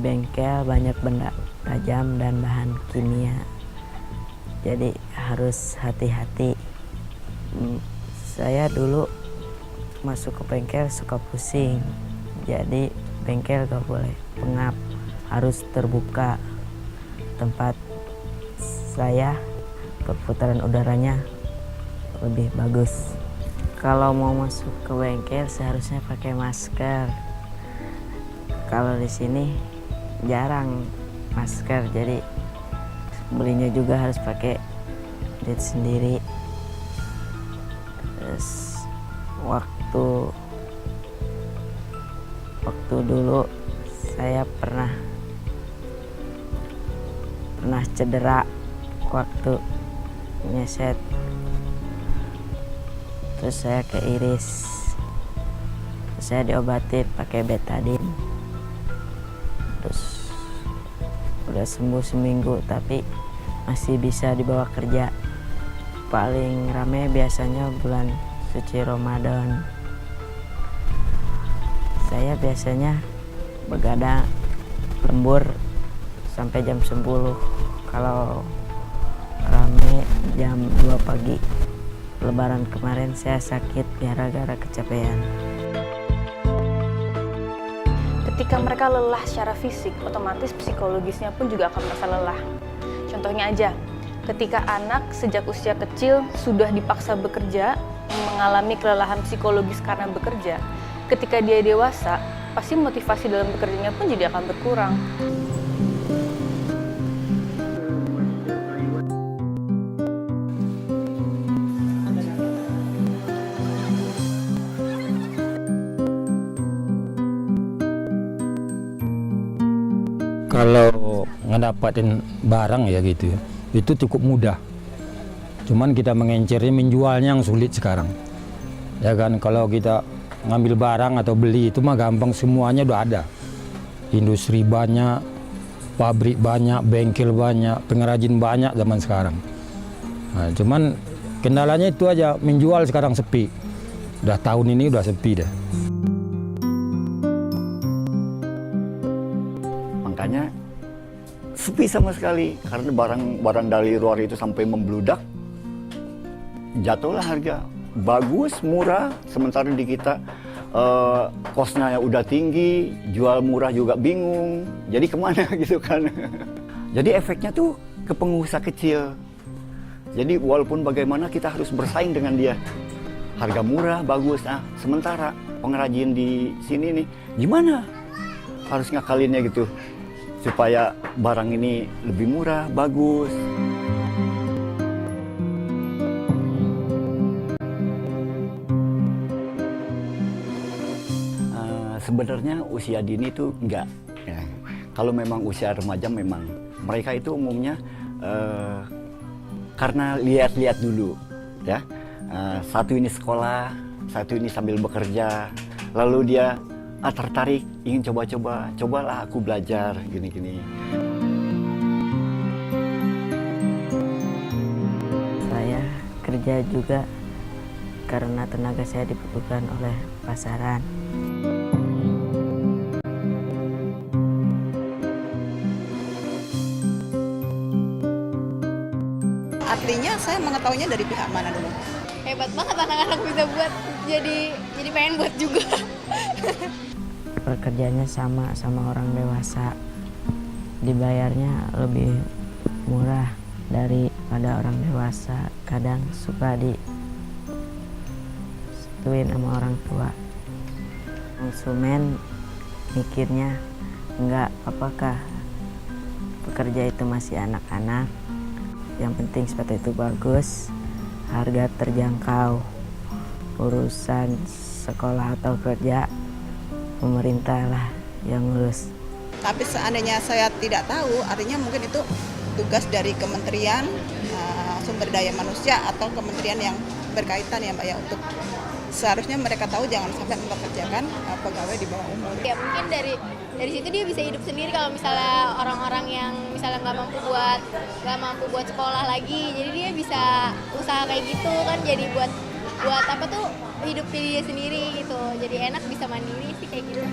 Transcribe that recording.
bengkel banyak benda tajam dan bahan kimia. Jadi harus hati-hati. Saya dulu masuk ke bengkel suka pusing. Jadi bengkel gak boleh pengap, harus terbuka. Tempat saya perputaran udaranya lebih bagus. Kalau mau masuk ke bengkel seharusnya pakai masker. Kalau di sini jarang masker, jadi belinya juga harus pakai duit sendiri. Terus waktu dulu saya pernah cedera waktu nyeset. Terus saya keiris, saya diobatin pakai betadine. Terus udah sembuh seminggu, tapi masih bisa dibawa kerja. Paling rame biasanya bulan suci Ramadan. Saya biasanya begadang lembur sampai jam 10. Kalau rame jam 2 pagi. Lebaran kemarin saya sakit gara-gara kecapean. Ketika mereka lelah secara fisik, otomatis psikologisnya pun juga akan merasa lelah. Contohnya aja, ketika anak sejak usia kecil sudah dipaksa bekerja, mengalami kelelahan psikologis karena bekerja, ketika dia dewasa, pasti motivasi dalam bekerjanya pun jadi akan berkurang. Kalau ngedapatin barang ya gitu, itu cukup mudah. Cuman kita mengencernya, menjualnya yang sulit sekarang. Ya kan, kalau kita ngambil barang atau beli itu mah gampang, semuanya udah ada. Industri banyak, pabrik banyak, bengkel banyak, pengrajin banyak zaman sekarang. Nah, cuman kendalanya itu aja, menjual sekarang sepi. Udah tahun ini udah sepi dah. Makanya sepi sama sekali karena barang dari luar itu sampai membludak, jatuhlah harga. Bagus, murah, sementara di kita kosnya udah tinggi, jual murah juga bingung. Jadi kemana gitu kan? Jadi efeknya tuh ke pengusaha kecil. Jadi walaupun bagaimana kita harus bersaing dengan dia. Harga murah, bagus. Nah, sementara pengrajin di sini nih, gimana? Harus ngakalinnya gitu. Supaya barang ini lebih murah, bagus. Sebenarnya usia dini itu enggak. Ya. Kalau memang usia remaja memang mereka itu umumnya karena lihat-lihat dulu, ya. Satu ini sekolah, satu ini sambil bekerja, lalu dia tertarik, ingin coba-coba, cobalah aku belajar, gini-gini. Saya kerja juga karena tenaga saya dibutuhkan oleh pasaran. Artinya saya mengetahuinya dari pihak mana dulu? Hebat banget anak-anak bisa buat, jadi pengen buat juga. Pekerjaannya sama orang dewasa, dibayarnya lebih murah daripada orang dewasa. Kadang suka disetuin sama orang tua. Konsumen mikirnya enggak, apakah pekerja itu masih anak-anak, yang penting sepatu itu bagus, harga terjangkau. Urusan sekolah atau kerja pemerintah lah yang ngurus. Tapi seandainya saya tidak tahu, artinya mungkin itu tugas dari Kementerian Sumber Daya Manusia atau kementerian yang berkaitan ya Mbak ya, untuk seharusnya mereka tahu jangan sampai mempekerjakan pegawai di bawah umur. Ya mungkin dari situ dia bisa hidup sendiri kalau misalnya orang-orang yang misalnya nggak mampu buat sekolah lagi, jadi dia bisa usaha kayak gitu kan, jadi buat apa tuh hidup dia sendiri gitu, jadi enak, bisa mandiri sih kayak gitu.